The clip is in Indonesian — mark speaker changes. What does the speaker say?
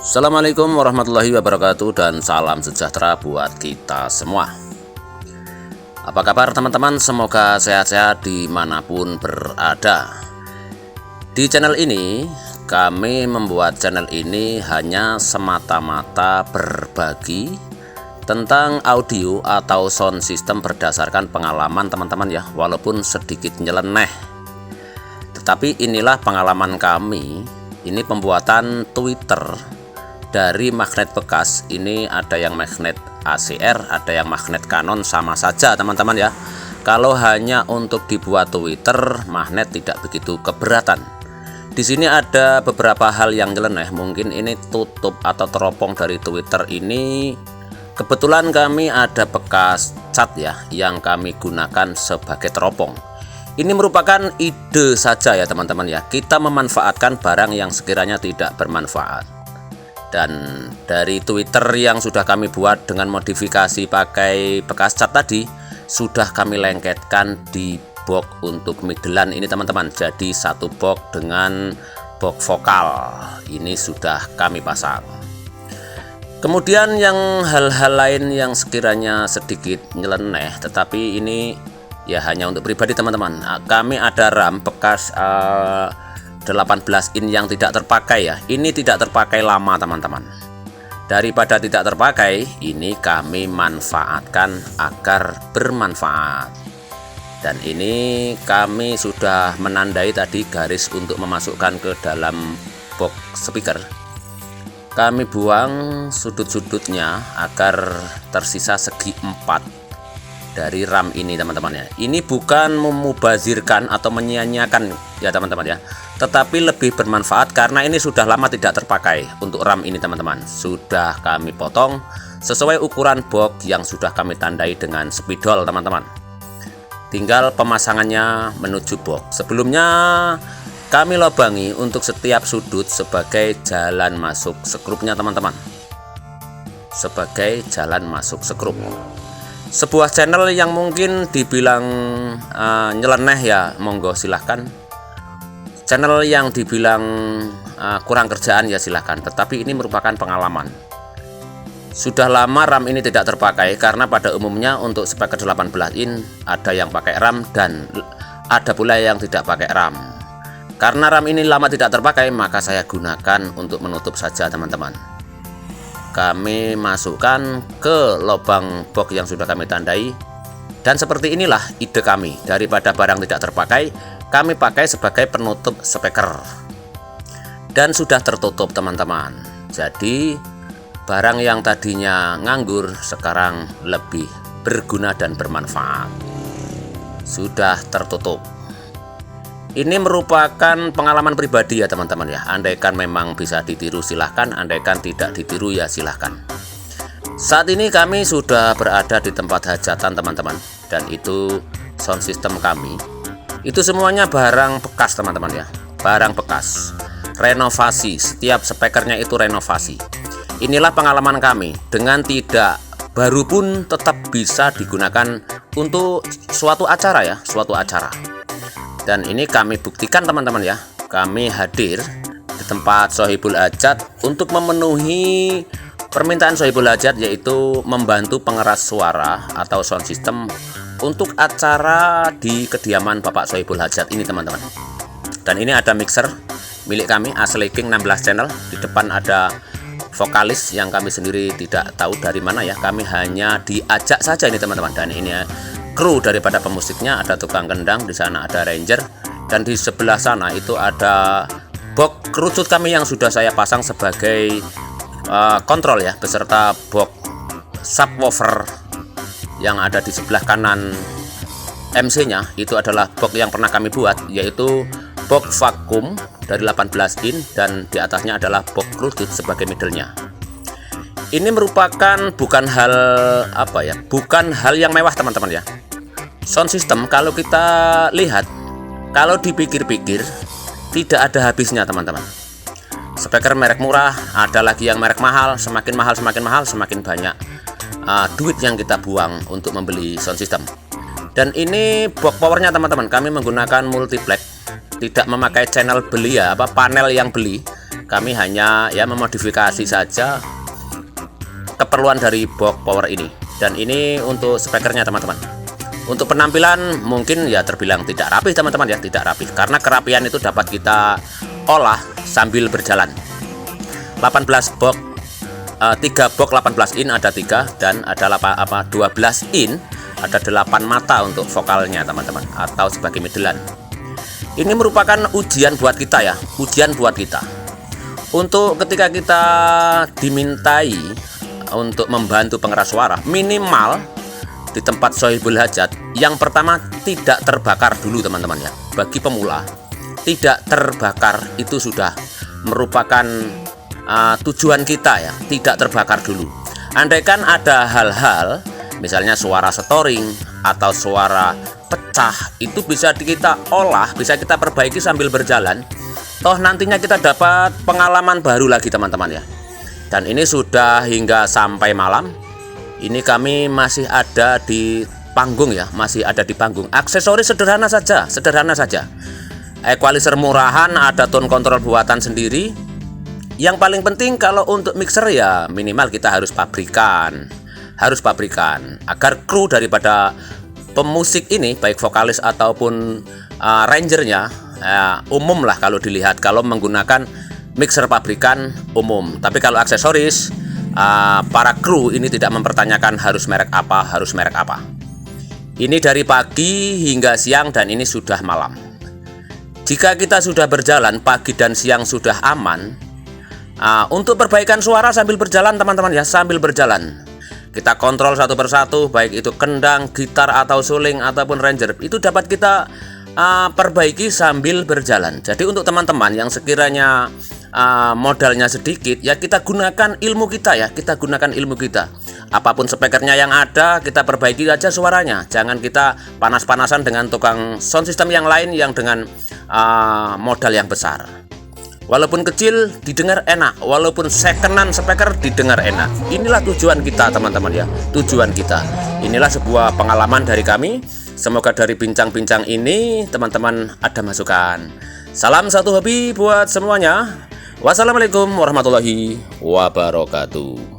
Speaker 1: Assalamualaikum warahmatullahi wabarakatuh dan salam sejahtera buat kita semua. Apa kabar teman-teman? Semoga sehat-sehat dimanapun berada. Di channel ini kami membuat channel ini hanya semata-mata berbagi tentang audio atau sound system berdasarkan pengalaman teman-teman ya, walaupun sedikit nyeleneh. Tetapi inilah pengalaman kami. Ini pembuatan Twitter dari magnet bekas. Ini ada yang magnet ACR, ada yang magnet Canon, sama saja teman-teman ya. Kalau hanya untuk dibuat Twitter, magnet tidak begitu keberatan. Di sini ada beberapa hal yang nyeleneh. Mungkin ini tutup atau teropong dari Twitter ini. Kebetulan kami ada bekas cat ya, yang kami gunakan sebagai teropong. Ini merupakan ide saja ya teman-teman ya. Kita memanfaatkan barang yang sekiranya tidak bermanfaat. Dan dari Twitter yang sudah kami buat dengan modifikasi pakai bekas cat tadi, sudah kami lengketkan di box untuk middlean ini teman-teman. Jadi satu box dengan box vokal ini sudah kami pasang. Kemudian yang hal-hal lain yang sekiranya sedikit nyeleneh, tetapi ini ya hanya untuk pribadi teman-teman. Kami ada RAM bekas 18 in yang tidak terpakai ya. Ini tidak terpakai lama teman-teman. Daripada tidak terpakai, ini kami manfaatkan agar bermanfaat. Dan ini kami sudah menandai tadi garis untuk memasukkan ke dalam box speaker. Kami buang sudut-sudutnya agar tersisa segi 4 dari RAM ini teman-teman ya. Ini bukan memubazirkan atau menyia-nyiakan ya teman-teman ya, tetapi lebih bermanfaat karena ini sudah lama tidak terpakai. Untuk RAM ini teman-teman sudah kami potong sesuai ukuran box yang sudah kami tandai dengan spidol teman-teman. Tinggal pemasangannya menuju box. Sebelumnya kami lobangi untuk setiap sudut sebagai jalan masuk skrupnya teman-teman, sebagai jalan masuk skrup. Sebuah channel yang mungkin dibilang nyeleneh ya, monggo silahkan. Channel yang dibilang kurang kerjaan ya silahkan. Tetapi ini merupakan pengalaman. Sudah lama RAM ini tidak terpakai karena pada umumnya untuk speaker 18 in ada yang pakai RAM dan ada pula yang tidak pakai RAM. Karena RAM ini lama tidak terpakai, maka saya gunakan untuk menutup saja teman-teman. Kami masukkan ke lubang box yang sudah kami tandai. Dan seperti inilah ide kami. Daripada barang tidak terpakai, kami pakai sebagai penutup speaker. Dan sudah tertutup teman-teman. Jadi barang yang tadinya nganggur sekarang lebih berguna dan bermanfaat. Sudah tertutup. Ini merupakan pengalaman pribadi ya teman-teman ya. Andaikan memang bisa ditiru silahkan, andaikan tidak ditiru ya silahkan. Saat ini kami sudah berada di tempat hajatan teman-teman. Dan itu sound system kami. Itu semuanya barang bekas teman-teman ya. Barang bekas, renovasi. Setiap speakernya itu renovasi. Inilah pengalaman kami. Dengan tidak baru pun tetap bisa digunakan untuk suatu acara ya, suatu acara. Dan ini kami buktikan teman-teman ya. Kami hadir di tempat Sohibul Hajat untuk memenuhi permintaan Sohibul Hajat, yaitu membantu pengeras suara atau sound system untuk acara di kediaman Bapak Sohibul Hajat ini teman-teman. Dan ini ada mixer milik kami, Asli King 16 channel. Di depan ada vokalis yang kami sendiri tidak tahu dari mana ya. Kami hanya diajak saja ini teman-teman. Dan ini kru daripada pemusiknya, ada tukang kendang, di sana ada ranger, dan di sebelah sana itu ada box kerucut kami yang sudah saya pasang sebagai kontrol ya, beserta box subwoofer yang ada di sebelah kanan MC-nya. Itu adalah box yang pernah kami buat, yaitu box vakum dari 18 in dan di atasnya adalah box kerucut sebagai middle-nya. Ini merupakan bukan hal apa ya, bukan hal yang mewah teman-teman ya. Sound system kalau kita lihat, kalau dipikir-pikir tidak ada habisnya teman-teman. Speaker merek murah, ada lagi yang merek mahal, semakin mahal semakin banyak duit yang kita buang untuk membeli sound system. Dan ini box powernya teman-teman, kami menggunakan multiplex, tidak memakai channel beli ya, panel yang beli. Kami hanya ya memodifikasi saja keperluan dari box power ini. Dan ini untuk speakernya teman-teman. Untuk penampilan mungkin ya terbilang tidak rapi teman-teman ya, tidak rapi. Karena kerapian itu dapat kita olah sambil berjalan. 18 box 3 box 18 in ada 3, dan ada 12 in ada 8 mata untuk vokalnya teman-teman, atau sebagai middlean. Ini merupakan ujian buat kita ya, ujian buat kita. Untuk ketika kita dimintai untuk membantu pengeras suara, minimal di tempat Sohibul Hajat, yang pertama tidak terbakar dulu teman-teman ya. Bagi pemula, tidak terbakar itu sudah merupakan tujuan kita ya, tidak terbakar dulu. Andaikan ada hal-hal misalnya suara storing atau suara pecah, itu bisa kita olah, bisa kita perbaiki sambil berjalan. Toh nantinya kita dapat pengalaman baru lagi teman-teman ya. Dan ini sudah hingga sampai malam. Ini kami masih ada di panggung ya, masih ada di panggung. Aksesoris sederhana saja, sederhana saja. Equalizer murahan, ada tone control buatan sendiri. Yang paling penting kalau untuk mixer ya minimal kita harus pabrikan. Harus pabrikan agar kru daripada pemusik ini, baik vokalis ataupun rangernya, umum lah kalau dilihat kalau menggunakan mixer pabrikan umum. Tapi kalau aksesoris, para kru ini tidak mempertanyakan harus merek apa, harus merek apa. Ini dari pagi hingga siang dan ini sudah malam. Jika kita sudah berjalan pagi dan siang sudah aman, untuk perbaikan suara sambil berjalan teman-teman ya, sambil berjalan kita kontrol satu persatu, baik itu kendang, gitar atau suling ataupun ranger, itu dapat kita perbaiki sambil berjalan. Jadi untuk teman-teman yang sekiranya modalnya sedikit ya, kita gunakan ilmu kita ya, kita gunakan ilmu kita. Apapun speakernya yang ada, kita perbaiki aja suaranya. Jangan kita panas-panasan dengan tukang sound system yang lain yang dengan modal yang besar. Walaupun kecil didengar enak, walaupun secondan speaker didengar enak. Inilah tujuan kita teman-teman ya, tujuan kita. Inilah sebuah pengalaman dari kami. Semoga dari bincang-bincang ini teman-teman ada masukan. Salam satu hobi buat semuanya. Wassalamualaikum warahmatullahi wabarakatuh.